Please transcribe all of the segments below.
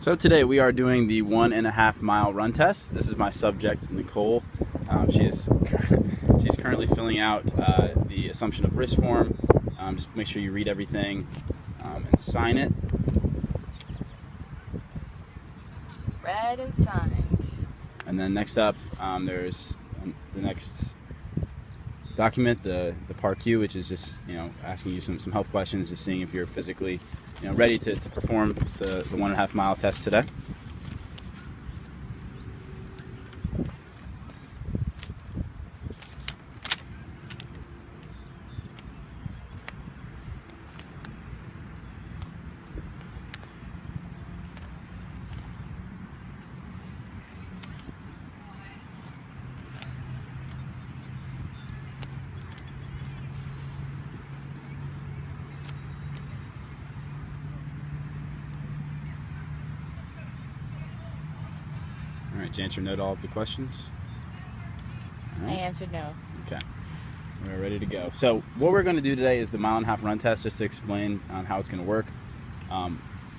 So today we are doing the 1.5 mile run test. This is my subject, Nicole. She's currently filling out the assumption of risk form. Just make sure you read everything and sign it. Read and signed. And then next up, there's the next document, the Part Q, which is just asking you some health questions, just seeing if you're physically ready to perform the 1.5 mile test today. All right, did you answer no to all of the questions? Right. I answered no. Okay, we're ready to go. So what we're going to do today is the 1.5 mile run test, just to explain how it's going to work.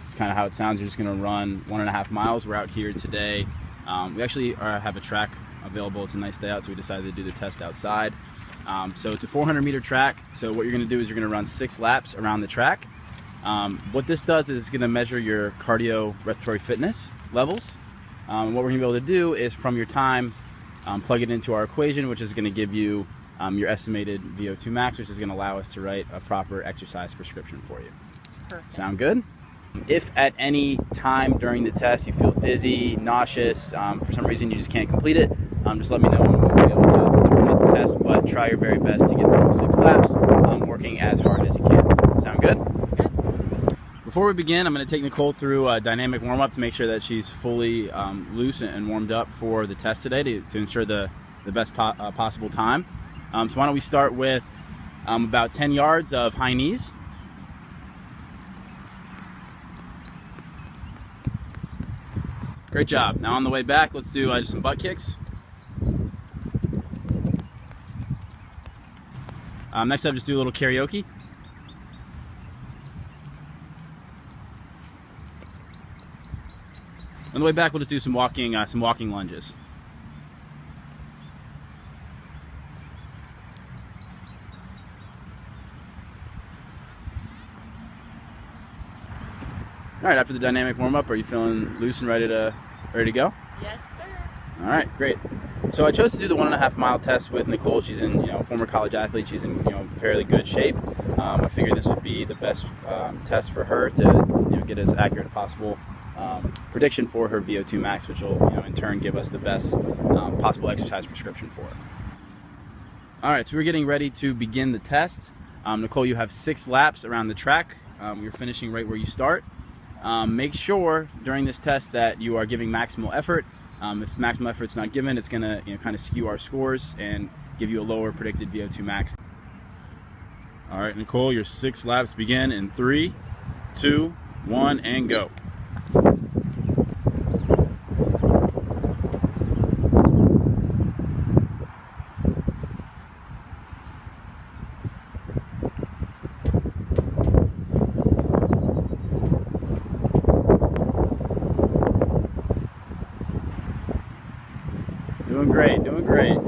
It's kind of how it sounds. You're just going to run 1.5 miles. We're out here today. We actually have a track available. It's a nice day out, so we decided to do the test outside. So it's a 400-meter track. So what you're going to do is you're going to run 6 laps around the track. What this does is it's going to measure your cardiorespiratory fitness levels. What we're going to be able to do is, from your time, plug it into our equation, which is going to give you your estimated VO2 max, which is going to allow us to write a proper exercise prescription for you. Perfect. Sound good? If at any time during the test you feel dizzy, nauseous, for some reason you just can't complete it, just let me know and we'll be able to terminate the test, but try your very best to get through all 6 laps, working as hard as you can. Sound good? Before we begin, I'm going to take Nicole through a dynamic warm-up to make sure that she's fully loose and warmed up for the test today to ensure the best possible time. So why don't we start with about 10 yards of high knees. Great job. Now on the way back, let's do just some butt kicks. Next up, just do a little karaoke. On the way back, we'll just do some walking lunges. All right, after the dynamic warm-up, are you feeling loose and ready to go? Yes, sir. All right, great. So I chose to do the 1.5 mile test with Nicole. She's a former college athlete. She's in fairly good shape. I figured this would be the best test for her to get as accurate as possible prediction for her VO2 max, which will in turn give us the best possible exercise prescription for her. All right, so we're getting ready to begin the test. Nicole, you have 6 laps around the track. You're finishing right where you start. Make sure during this test that you are giving maximal effort. If maximal effort's not given, it's going to kind of skew our scores and give you a lower predicted VO2 max. All right, Nicole, your 6 laps begin in 3, 2, 1, and go. Doing great.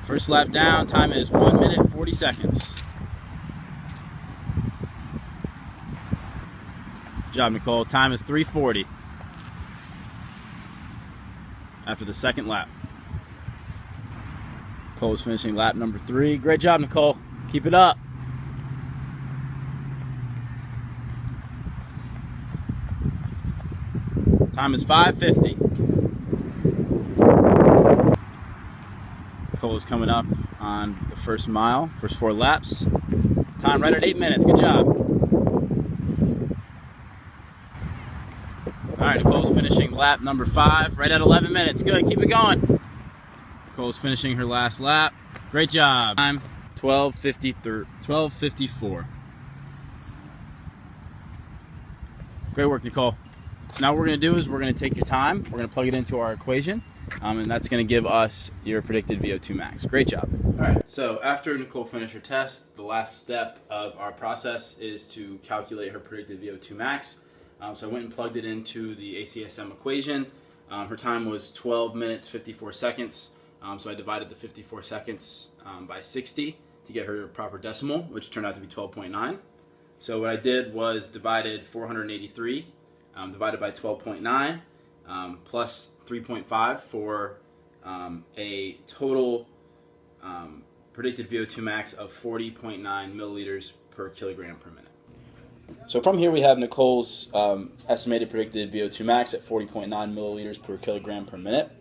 First lap down, time is 1 minute 40 seconds. Good job, Nicole. Time is 3:40 after the second lap. Nicole's finishing lap number 3. Great job, Nicole. Keep it up. Time is 5:50. Nicole is coming up on the first mile, first 4 laps. Time right at 8 minutes. Good job. All right, Nicole's finishing lap number 5, right at 11 minutes. Good, keep it going. Nicole's finishing her last lap. Great job. Time 12:54. Great work, Nicole. So now what we're going to do is we're going to take your time, we're going to plug it into our equation, and that's going to give us your predicted VO2 max. Great job. All right, so after Nicole finished her test, the last step of our process is to calculate her predicted VO2 max. So I went and plugged it into the ACSM equation. Her time was 12 minutes 54 seconds. So I divided the 54 seconds by 60 to get her proper decimal, which turned out to be 12.9. So what I did was divided 483 divided by 12.9 plus 3.5 for a total predicted VO2 max of 40.9 milliliters per kilogram per minute. So from here we have Nicole's estimated predicted VO2 max at 40.9 milliliters per kilogram per minute.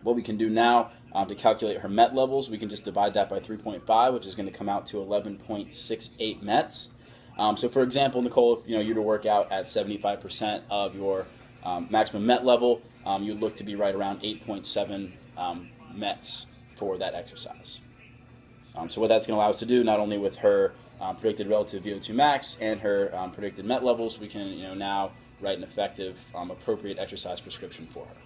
What we can do now to calculate her MET levels, we can just divide that by 3.5, which is going to come out to 11.68 METs. So for example, Nicole, if you were to work out at 75% of your maximum MET level, you'd look to be right around 8.7 METs for that exercise. So what that's going to allow us to do, not only with her predicted relative VO2 max and her predicted MET levels, we can now write an effective, appropriate exercise prescription for her.